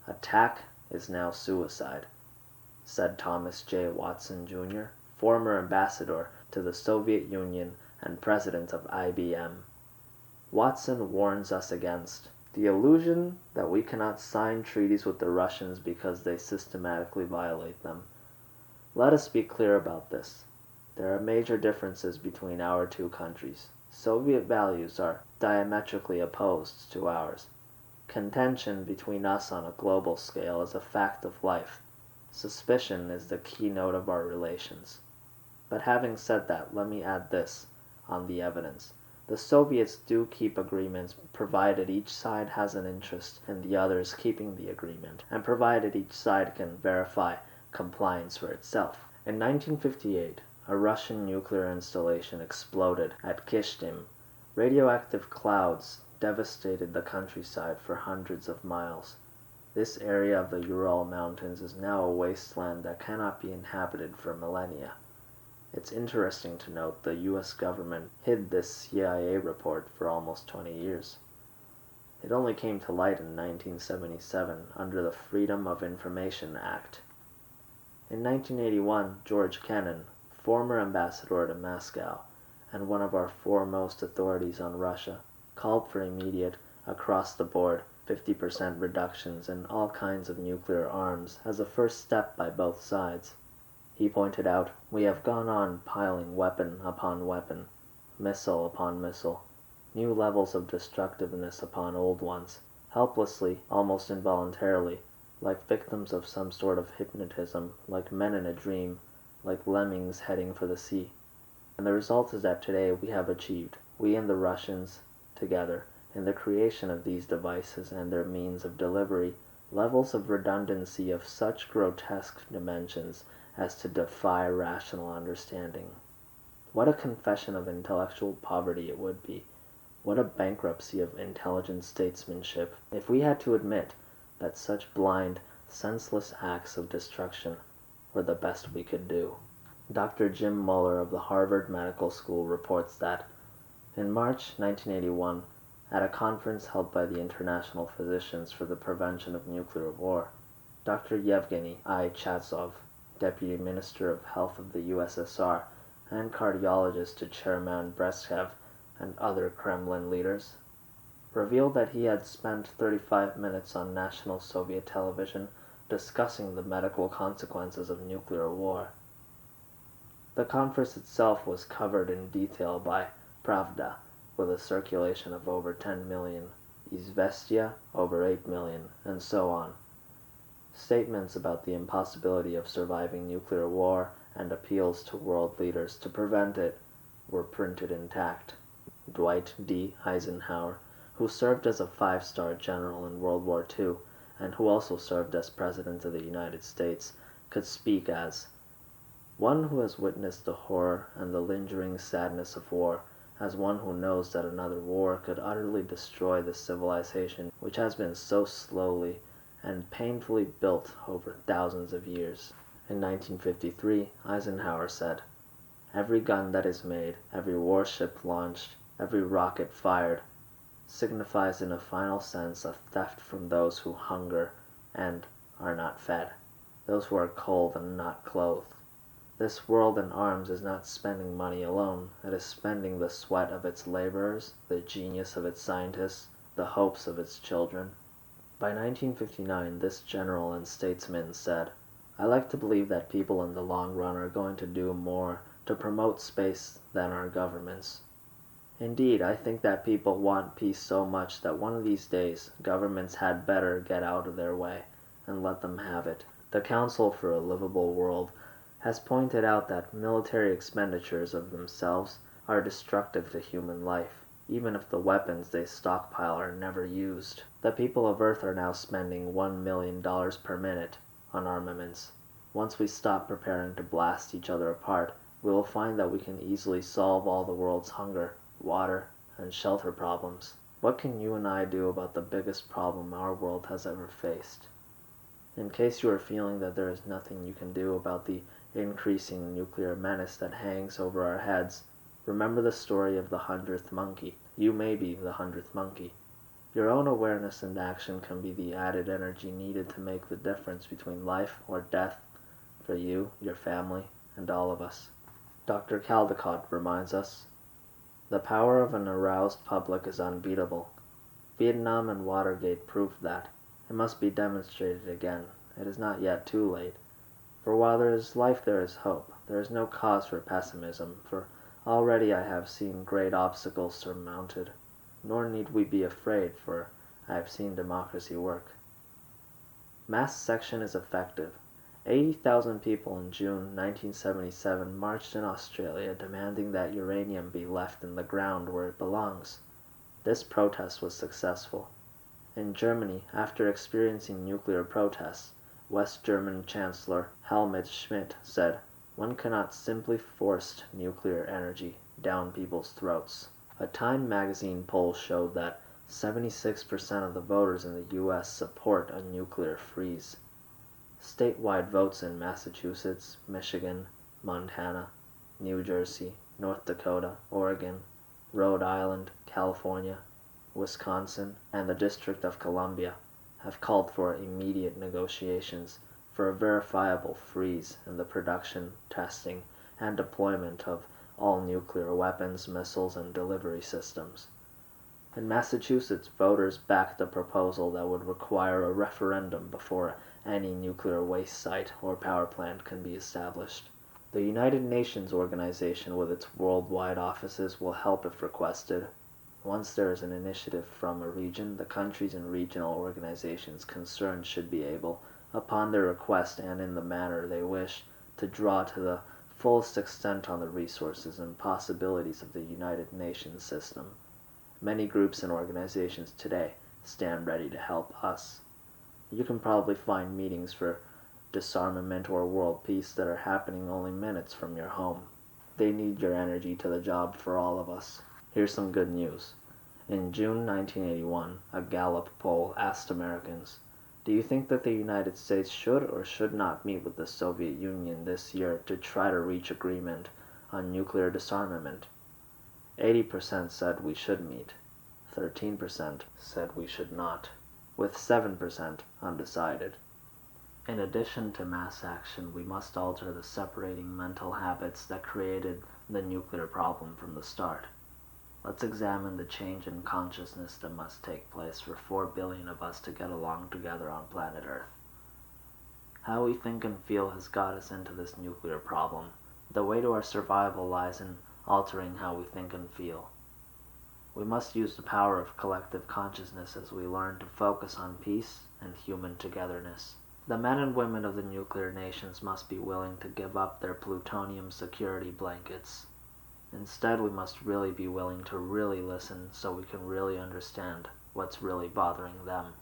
Attack is now suicide," said Thomas J. Watson, Jr., former ambassador to the Soviet Union and president of IBM. Watson warns us against the illusion that we cannot sign treaties with the Russians because they systematically violate them. Let us be clear about this. There are major differences between our two countries. Soviet values are diametrically opposed to ours. Contention between us on a global scale is a fact of life. Suspicion is the keynote of our relations. But having said that, let me add this on the evidence. The Soviets do keep agreements provided each side has an interest in the others keeping the agreement, and provided each side can verify compliance for itself. In 1958, a Russian nuclear installation exploded at Kishtim. Radioactive clouds devastated the countryside for hundreds of miles. This area of the Ural Mountains is now a wasteland that cannot be inhabited for millennia. It's interesting to note the U.S. government hid this CIA report for almost 20 years. It only came to light in 1977 under the Freedom of Information Act. In 1981, George Kennan, former ambassador to Moscow and one of our foremost authorities on Russia, called for immediate, across-the-board 50% reductions in all kinds of nuclear arms as a first step by both sides. He pointed out, "We have gone on piling weapon upon weapon, missile upon missile, new levels of destructiveness upon old ones, helplessly, almost involuntarily, like victims of some sort of hypnotism, like men in a dream, like lemmings heading for the sea. And the result is that today we have achieved, we and the Russians, together, in the creation of these devices and their means of delivery, levels of redundancy of such grotesque dimensions as to defy rational understanding." What a confession of intellectual poverty it would be, what a bankruptcy of intelligent statesmanship, if we had to admit that such blind, senseless acts of destruction were the best we could do. Dr. Jim Muller of the Harvard Medical School reports that, in March 1981, at a conference held by the International Physicians for the Prevention of Nuclear War, Dr. Yevgeny I. Chazov, Deputy Minister of Health of the USSR and cardiologist to Chairman Brezhnev and other Kremlin leaders, revealed that he had spent 35 minutes on national Soviet television discussing the medical consequences of nuclear war. The conference itself was covered in detail by Pravda, with a circulation of over 10 million, Izvestia over 8 million, and so on. Statements about the impossibility of surviving nuclear war and appeals to world leaders to prevent it were printed intact. Dwight D. Eisenhower, who served as a 5-star general in World War II and who also served as President of the United States, could speak as one who has witnessed the horror and the lingering sadness of war, as one who knows that another war could utterly destroy the civilization which has been so slowly and painfully built over thousands of years. In 1953, Eisenhower said, "Every gun that is made, every warship launched, every rocket fired, signifies in a final sense a theft from those who hunger and are not fed, those who are cold and not clothed. This world in arms is not spending money alone, it is spending the sweat of its laborers, the genius of its scientists, the hopes of its children." By 1959, this general and statesman said, "I like to believe that people in the long run are going to do more to promote space than our governments. Indeed, I think that people want peace so much that one of these days governments had better get out of their way and let them have it." The Council for a Livable World has pointed out that military expenditures of themselves are destructive to human life, even if the weapons they stockpile are never used. The people of Earth are now spending $1 million per minute on armaments. Once we stop preparing to blast each other apart, we will find that we can easily solve all the world's hunger, water, and shelter problems. What can you and I do about the biggest problem our world has ever faced? In case you are feeling that there is nothing you can do about the increasing nuclear menace that hangs over our heads, remember the story of the 100th monkey. You may be the 100th monkey. Your own awareness and action can be the added energy needed to make the difference between life or death for you, your family, and all of us. Dr. Caldecott reminds us, "The power of an aroused public is unbeatable. Vietnam and Watergate proved that. It must be demonstrated again. It is not yet too late. For while there is life there is hope. There is no cause for pessimism, for already I have seen great obstacles surmounted. Nor need we be afraid, for I have seen democracy work." Mass section is effective. 80,000 people in June 1977 marched in Australia demanding that uranium be left in the ground where it belongs. This protest was successful. In Germany, after experiencing nuclear protests, West German Chancellor Helmut Schmidt said, "One cannot simply force nuclear energy down people's throats." A Time magazine poll showed that 76% of the voters in the U.S. support a nuclear freeze. Statewide votes in Massachusetts, Michigan, Montana, New Jersey, North Dakota, Oregon, Rhode Island, California, Wisconsin, and the District of Columbia have called for immediate negotiations for a verifiable freeze in the production, testing, and deployment of all nuclear weapons, missiles, and delivery systems. In Massachusetts, voters backed a proposal that would require a referendum before any nuclear waste site or power plant can be established. The United Nations organization with its worldwide offices will help if requested. Once there is an initiative from a region, the countries and regional organizations concerned should be able, upon their request and in the manner they wish, to draw to the fullest extent on the resources and possibilities of the United Nations system. Many groups and organizations today stand ready to help us. You can probably find meetings for disarmament or world peace that are happening only minutes from your home. They need your energy to the job for all of us. Here's some good news. In June 1981, a Gallup poll asked Americans, "Do you think that the United States should or should not meet with the Soviet Union this year to try to reach agreement on nuclear disarmament?" 80% said we should meet. 13% said we should not, with 7% undecided. In addition to mass action, we must alter the separating mental habits that created the nuclear problem from the start. Let's examine the change in consciousness that must take place for 4 billion of us to get along together on planet Earth. How we think and feel has got us into this nuclear problem. The way to our survival lies in altering how we think and feel. We must use the power of collective consciousness as we learn to focus on peace and human togetherness. The men and women of the nuclear nations must be willing to give up their plutonium security blankets. Instead, we must really be willing to really listen so we can really understand what's really bothering them.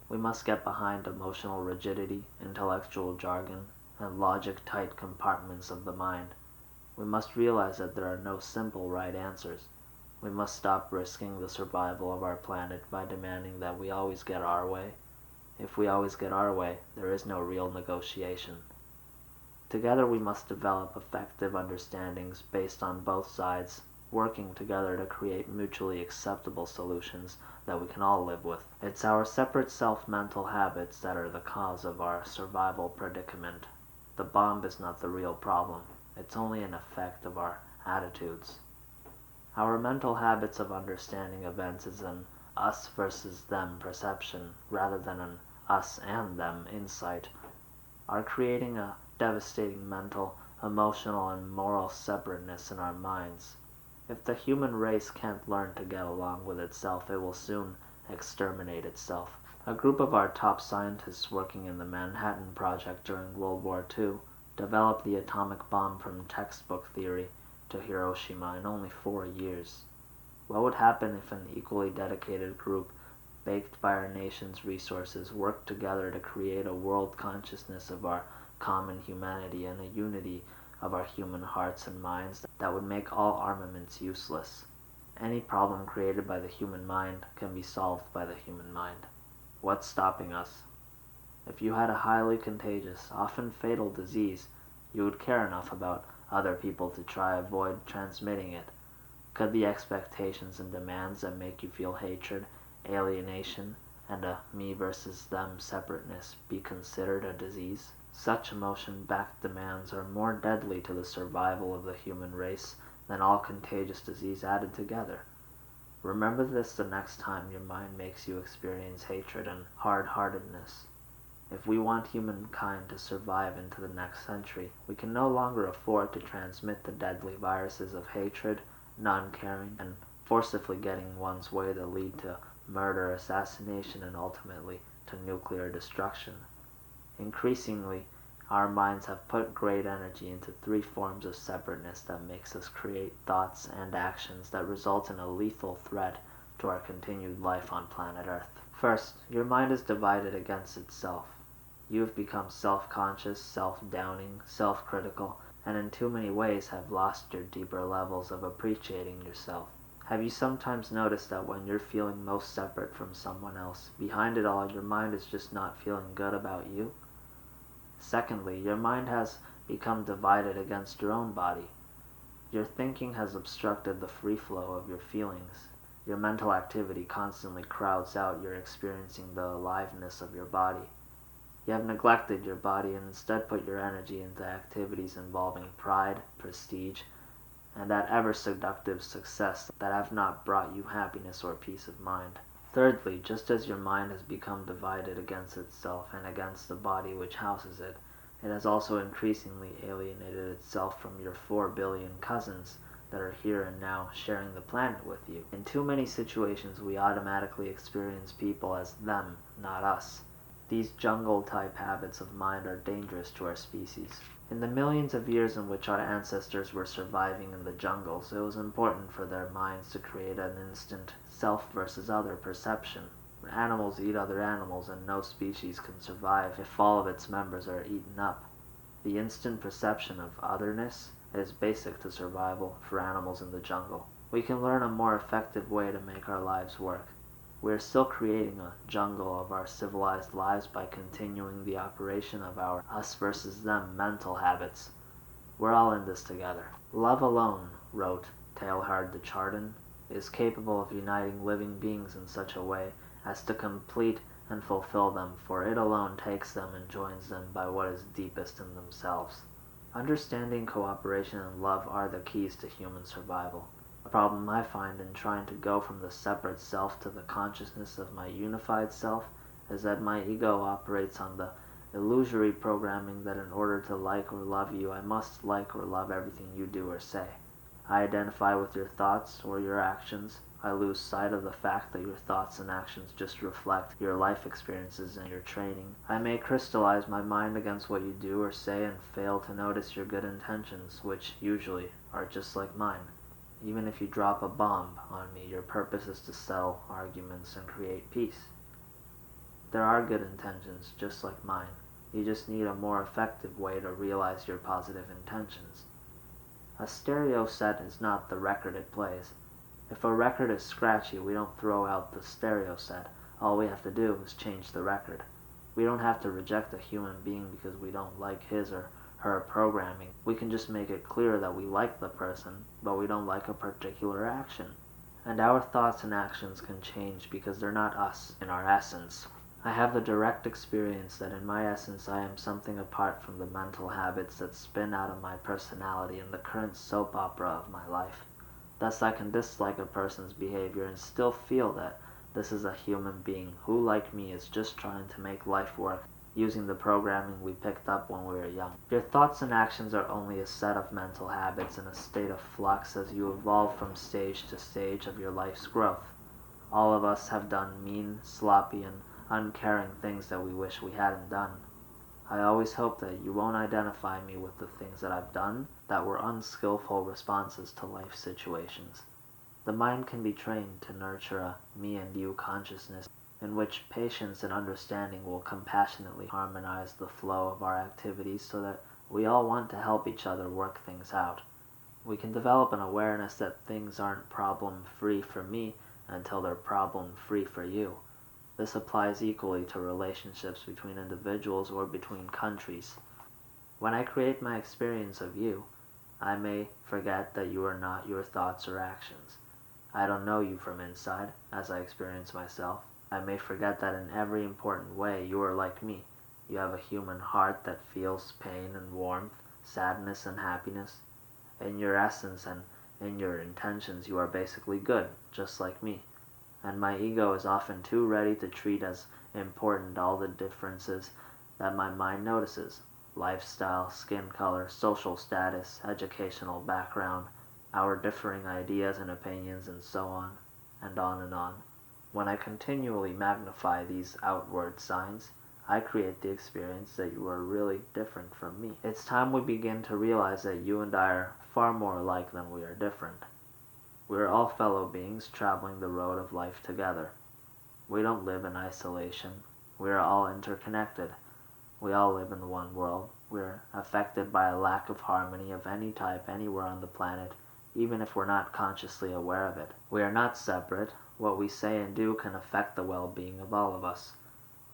We must get behind emotional rigidity, intellectual jargon, and logic-tight compartments of the mind. We must realize that there are no simple right answers. We must stop risking the survival of our planet by demanding that we always get our way. If we always get our way, there is no real negotiation. Together we must develop effective understandings based on both sides, working together to create mutually acceptable solutions that we can all live with. It's our separate self-mental habits that are the cause of our survival predicament. The bomb is not the real problem. It's only an effect of our attitudes. Our mental habits of understanding events is an us versus them perception rather than an us and them insight, are creating a devastating mental, emotional, and moral separateness in our minds. If the human race can't learn to get along with itself, it will soon exterminate itself. A group of our top scientists working in the Manhattan Project during World War II developed the atomic bomb from textbook theory to Hiroshima in only 4 years. What would happen if an equally dedicated group, baked by our nation's resources, worked together to create a world consciousness of our common humanity and a unity of our human hearts and minds that would make all armaments useless? Any problem created by the human mind can be solved by the human mind. What's stopping us? If you had a highly contagious, often fatal disease, you would care enough about other people to try avoid transmitting it. Could the expectations and demands that make you feel hatred, alienation, and a me versus them separateness be considered a disease? Such emotion-backed demands are more deadly to the survival of the human race than all contagious disease added together. Remember this the next time your mind makes you experience hatred and hard-heartedness. If we want humankind to survive into the next century, we can no longer afford to transmit the deadly viruses of hatred, non-caring, and forcibly getting one's way that lead to murder, assassination, and ultimately to nuclear destruction. Increasingly, our minds have put great energy into 3 forms of separateness that makes us create thoughts and actions that result in a lethal threat to our continued life on planet Earth. First, your mind is divided against itself. You have become self-conscious, self-downing, self-critical, and in too many ways have lost your deeper levels of appreciating yourself. Have you sometimes noticed that when you're feeling most separate from someone else, behind it all your mind is just not feeling good about you? Secondly, your mind has become divided against your own body. Your thinking has obstructed the free flow of your feelings. Your mental activity constantly crowds out your experiencing the aliveness of your body. You have neglected your body and instead put your energy into activities involving pride, prestige, and that ever-seductive success that have not brought you happiness or peace of mind. Thirdly, just as your mind has become divided against itself and against the body which houses it, it has also increasingly alienated itself from your 4 billion cousins that are here and now sharing the planet with you. In too many situations, we automatically experience people as them, not us. These jungle-type habits of mind are dangerous to our species. In the millions of years in which our ancestors were surviving in the jungles, it was important for their minds to create an instant self versus other perception. Animals eat other animals, and no species can survive if all of its members are eaten up. The instant perception of otherness is basic to survival for animals in the jungle. We can learn a more effective way to make our lives work. We are still creating a jungle of our civilized lives by continuing the operation of our us versus them mental habits. We're all in this together. Love alone, wrote Teilhard de Chardin, is capable of uniting living beings in such a way as to complete and fulfill them, for it alone takes them and joins them by what is deepest in themselves. Understanding, cooperation, and love are the keys to human survival. A problem I find in trying to go from the separate self to the consciousness of my unified self is that my ego operates on the illusory programming that in order to like or love you, I must like or love everything you do or say. I identify with your thoughts or your actions. I lose sight of the fact that your thoughts and actions just reflect your life experiences and your training. I may crystallize my mind against what you do or say and fail to notice your good intentions, which usually are just like mine. Even if you drop a bomb on me, your purpose is to settle arguments and create peace. There are good intentions, just like mine. You just need a more effective way to realize your positive intentions. A stereo set is not the record it plays. If a record is scratchy, we don't throw out the stereo set. All we have to do is change the record. We don't have to reject a human being because we don't like his or her programming. We can just make it clear that we like the person, but we don't like a particular action. And our thoughts and actions can change because they're not us in our essence. I have the direct experience that in my essence I am something apart from the mental habits that spin out of my personality in the current soap opera of my life. Thus I can dislike a person's behavior and still feel that this is a human being who, like me, is just trying to make life work using the programming we picked up when we were young. Your thoughts and actions are only a set of mental habits in a state of flux as you evolve from stage to stage of your life's growth. All of us have done mean, sloppy, and uncaring things that we wish we hadn't done. I always hope that you won't identify me with the things that I've done that were unskillful responses to life situations. The mind can be trained to nurture a me and you consciousness in which patience and understanding will compassionately harmonize the flow of our activities so that we all want to help each other work things out. We can develop an awareness that things aren't problem-free for me until they're problem-free for you. This applies equally to relationships between individuals or between countries. When I create my experience of you, I may forget that you are not your thoughts or actions. I don't know you from inside, as I experience myself. I may forget that in every important way you are like me. You have a human heart that feels pain and warmth, sadness and happiness. In your essence and in your intentions you are basically good, just like me. And my ego is often too ready to treat as important all the differences that my mind notices: lifestyle, skin color, social status, educational background, our differing ideas and opinions, and so on, and on and on. When I continually magnify these outward signs, I create the experience that you are really different from me. It's time we begin to realize that you and I are far more alike than we are different. We are all fellow beings traveling the road of life together. We don't live in isolation. We are all interconnected. We all live in one world. We are affected by a lack of harmony of any type anywhere on the planet, even if we're not consciously aware of it. We are not separate. What we say and do can affect the well-being of all of us.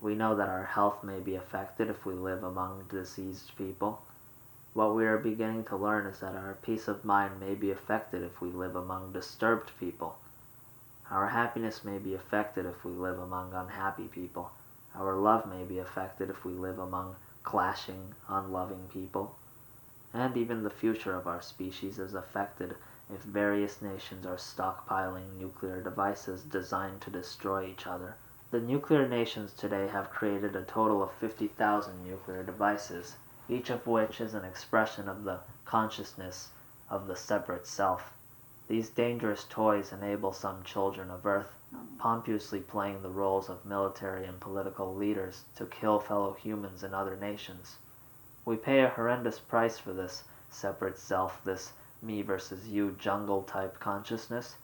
We know that our health may be affected if we live among diseased people. What we are beginning to learn is that our peace of mind may be affected if we live among disturbed people. Our happiness may be affected if we live among unhappy people. Our love may be affected if we live among clashing, unloving people. And even the future of our species is affected if various nations are stockpiling nuclear devices designed to destroy each other. The nuclear nations today have created a total of 50,000 nuclear devices, each of which is an expression of the consciousness of the separate self. These dangerous toys enable some children of Earth, pompously playing the roles of military and political leaders, to kill fellow humans in other nations. We pay a horrendous price for this separate self, this me versus you jungle-type consciousness.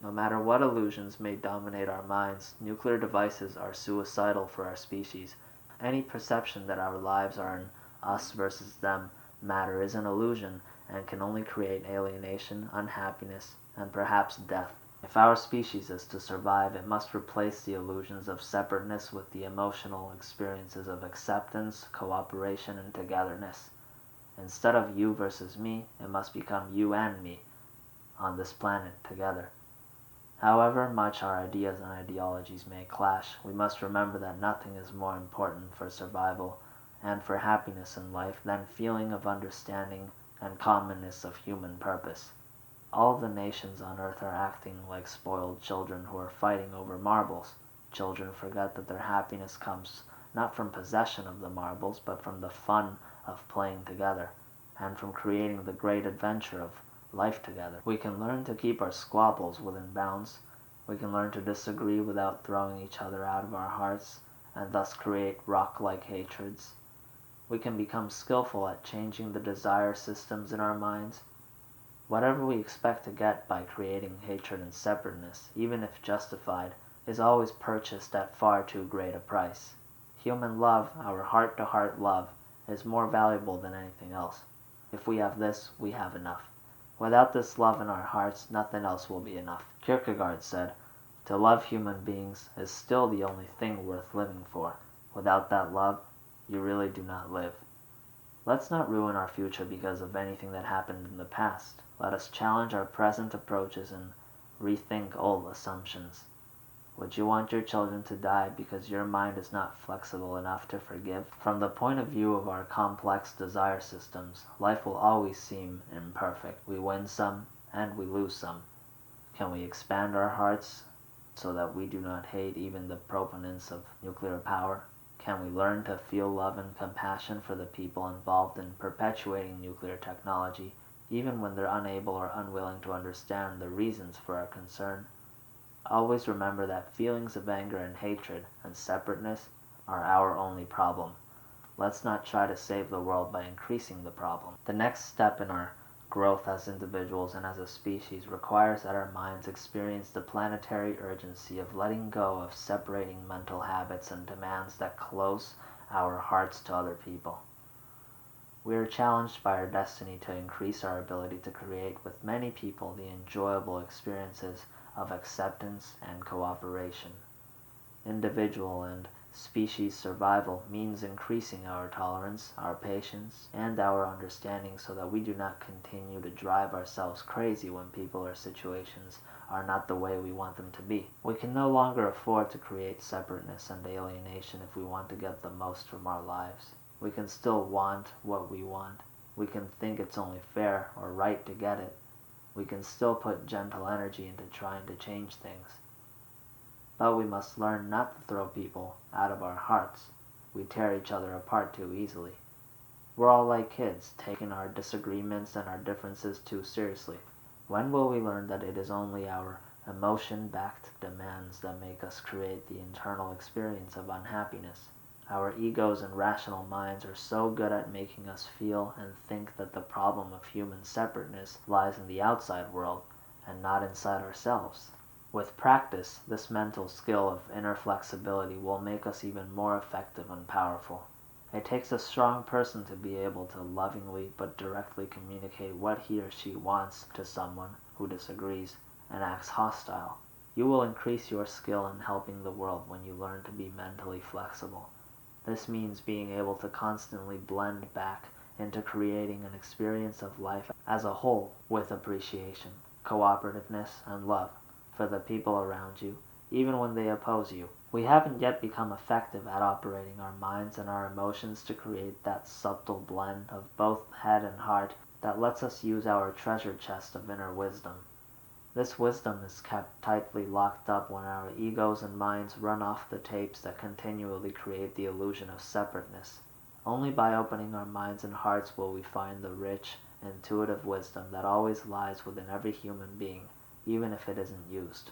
No matter what illusions may dominate our minds, nuclear devices are suicidal for our species. Any perception that our lives are an us versus them matter is an illusion and can only create alienation, unhappiness, and perhaps death. If our species is to survive, it must replace the illusions of separateness with the emotional experiences of acceptance, cooperation, and togetherness. Instead of you versus me, it must become you and me on this planet together. However much our ideas and ideologies may clash, we must remember that nothing is more important for survival and for happiness in life than feeling of understanding and commonness of human purpose. All the nations on earth are acting like spoiled children who are fighting over marbles. Children forget that their happiness comes not from possession of the marbles, but from the fun of playing together, and from creating the great adventure of life together. We can learn to keep our squabbles within bounds. We can learn to disagree without throwing each other out of our hearts, and thus create rock-like hatreds. We can become skillful at changing the desire systems in our minds. Whatever we expect to get by creating hatred and separateness, even if justified, is always purchased at far too great a price. Human love, our heart-to-heart love, is more valuable than anything else. If we have this, we have enough. Without this love in our hearts, nothing else will be enough. Kierkegaard said, "To love human beings is still the only thing worth living for. Without that love, you really do not live." Let's not ruin our future because of anything that happened in the past. Let us challenge our present approaches and rethink old assumptions. Would you want your children to die because your mind is not flexible enough to forgive? From the point of view of our complex desire systems, life will always seem imperfect. We win some and we lose some. Can we expand our hearts so that we do not hate even the proponents of nuclear power? Can we learn to feel love and compassion for the people involved in perpetuating nuclear technology, even when they're unable or unwilling to understand the reasons for our concern? Always remember that feelings of anger and hatred and separateness are our only problem. Let's not try to save the world by increasing the problem. The next step in our growth as individuals and as a species requires that our minds experience the planetary urgency of letting go of separating mental habits and demands that close our hearts to other people. We are challenged by our destiny to increase our ability to create with many people the enjoyable experiences of acceptance and cooperation. Individual and species survival means increasing our tolerance, our patience, and our understanding so that we do not continue to drive ourselves crazy when people or situations are not the way we want them to be. We can no longer afford to create separateness and alienation if we want to get the most from our lives. We can still want what we want. We can think it's only fair or right to get it. We can still put gentle energy into trying to change things. But we must learn not to throw people out of our hearts. We tear each other apart too easily. We're all like kids, taking our disagreements and our differences too seriously. When will we learn that it is only our emotion-backed demands that make us create the internal experience of unhappiness? Our egos and rational minds are so good at making us feel and think that the problem of human separateness lies in the outside world and not inside ourselves. With practice, this mental skill of inner flexibility will make us even more effective and powerful. It takes a strong person to be able to lovingly but directly communicate what he or she wants to someone who disagrees and acts hostile. You will increase your skill in helping the world when you learn to be mentally flexible. This means being able to constantly blend back into creating an experience of life as a whole with appreciation, cooperativeness, and love for the people around you, even when they oppose you. We haven't yet become effective at operating our minds and our emotions to create that subtle blend of both head and heart that lets us use our treasure chest of inner wisdom. This wisdom is kept tightly locked up when our egos and minds run off the tapes that continually create the illusion of separateness. Only by opening our minds and hearts will we find the rich, intuitive wisdom that always lies within every human being, even if it isn't used.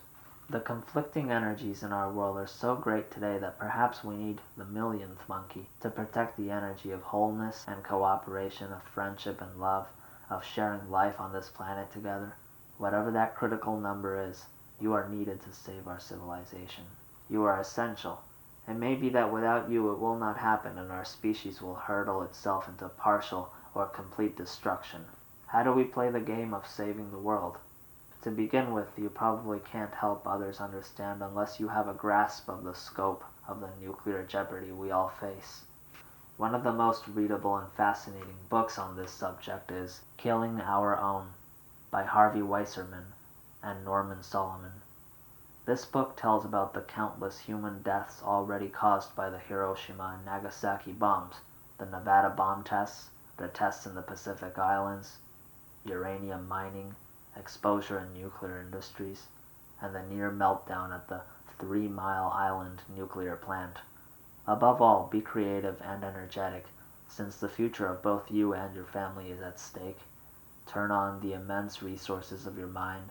The conflicting energies in our world are so great today that perhaps we need the millionth monkey to protect the energy of wholeness and cooperation, of friendship and love, of sharing life on this planet together. Whatever that critical number is, you are needed to save our civilization. You are essential. It may be that without you it will not happen and our species will hurtle itself into partial or complete destruction. How do we play the game of saving the world? To begin with, you probably can't help others understand unless you have a grasp of the scope of the nuclear jeopardy we all face. One of the most readable and fascinating books on this subject is Killing Our Own by Harvey Weisserman and Norman Solomon. This book tells about the countless human deaths already caused by the Hiroshima and Nagasaki bombs, the Nevada bomb tests, the tests in the Pacific Islands, uranium mining, exposure in nuclear industries, and the near meltdown at the 3 Mile Island nuclear plant. Above all, be creative and energetic, since the future of both you and your family is at stake. Turn on the immense resources of your mind.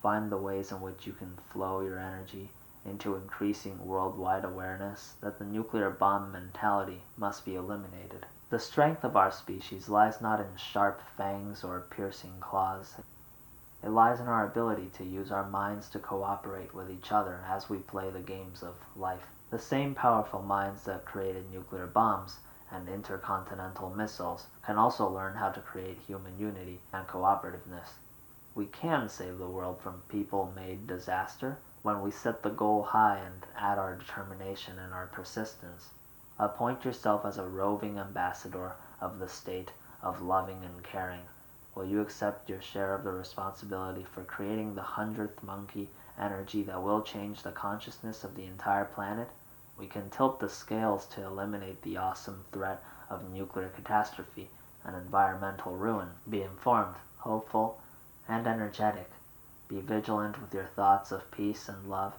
Find the ways in which you can flow your energy into increasing worldwide awareness that the nuclear bomb mentality must be eliminated. The strength of our species lies not in sharp fangs or piercing claws. It lies in our ability to use our minds to cooperate with each other as we play the games of life. The same powerful minds that created nuclear bombs and intercontinental missiles can also learn how to create human unity and cooperativeness. We can save the world from people-made disaster when we set the goal high and add our determination and our persistence. Appoint yourself as a roving ambassador of the state of loving and caring. Will you accept your share of the responsibility for creating the 100th monkey energy that will change the consciousness of the entire planet? We can tilt the scales to eliminate the awesome threat of nuclear catastrophe and environmental ruin. Be informed, hopeful, and energetic. Be vigilant with your thoughts of peace and love.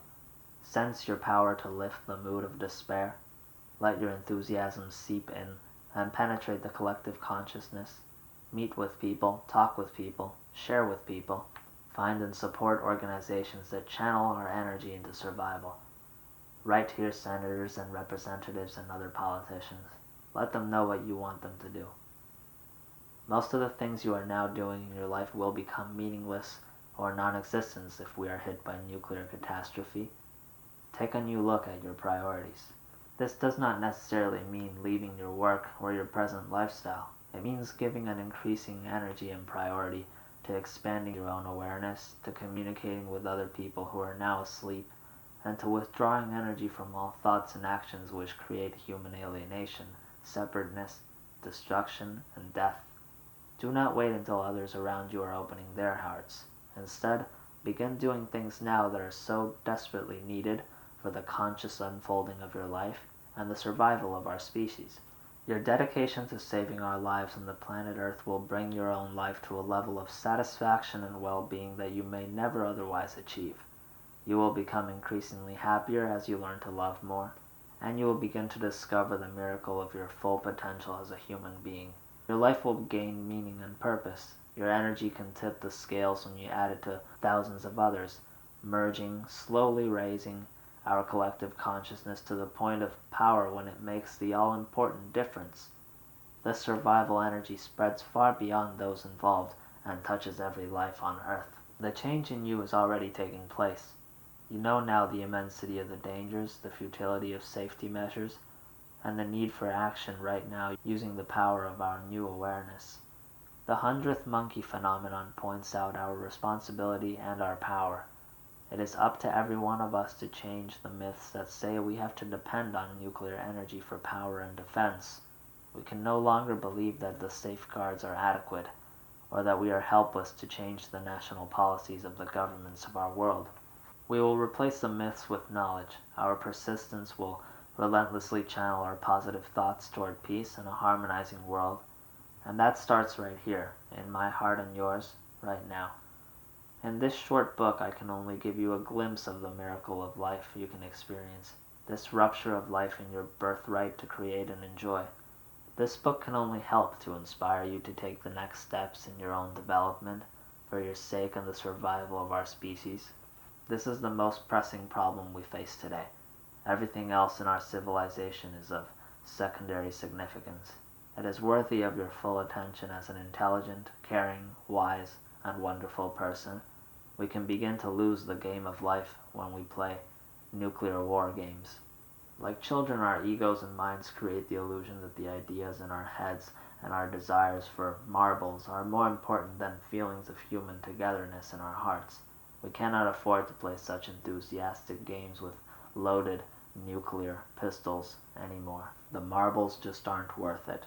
Sense your power to lift the mood of despair. Let your enthusiasm seep in and penetrate the collective consciousness. Meet with people, talk with people, share with people. Find and support organizations that channel our energy into survival. Write to your senators and representatives and other politicians. Let them know what you want them to do. Most of the things you are now doing in your life will become meaningless or non-existent if we are hit by nuclear catastrophe. Take a new look at your priorities. This does not necessarily mean leaving your work or your present lifestyle. It means giving an increasing energy and priority to expanding your own awareness, to communicating with other people who are now asleep, and to withdrawing energy from all thoughts and actions which create human alienation, separateness, destruction, and death. Do not wait until others around you are opening their hearts. Instead, begin doing things now that are so desperately needed for the conscious unfolding of your life and the survival of our species. Your dedication to saving our lives on the planet Earth will bring your own life to a level of satisfaction and well-being that you may never otherwise achieve. You will become increasingly happier as you learn to love more, and you will begin to discover the miracle of your full potential as a human being. Your life will gain meaning and purpose. Your energy can tip the scales when you add it to thousands of others, merging, slowly raising our collective consciousness to the point of power when it makes the all-important difference. This survival energy spreads far beyond those involved and touches every life on Earth. The change in you is already taking place. You know now the immensity of the dangers, the futility of safety measures, and the need for action right now using the power of our new awareness. The hundredth monkey phenomenon points out our responsibility and our power. It is up to every one of us to change the myths that say we have to depend on nuclear energy for power and defense. We can no longer believe that the safeguards are adequate, or that we are helpless to change the national policies of the governments of our world. We will replace the myths with knowledge. Our persistence will relentlessly channel our positive thoughts toward peace and a harmonizing world. And that starts right here, in my heart and yours, right now. In this short book, I can only give you a glimpse of the miracle of life you can experience, this rupture of life in your birthright to create and enjoy. This book can only help to inspire you to take the next steps in your own development, for your sake and the survival of our species. This is the most pressing problem we face today. Everything else in our civilization is of secondary significance. It is worthy of your full attention as an intelligent, caring, wise, and wonderful person. We can begin to lose the game of life when we play nuclear war games. Like children, our egos and minds create the illusion that the ideas in our heads and our desires for marbles are more important than feelings of human togetherness in our hearts. We cannot afford to play such enthusiastic games with loaded nuclear pistols anymore. The marbles just aren't worth it.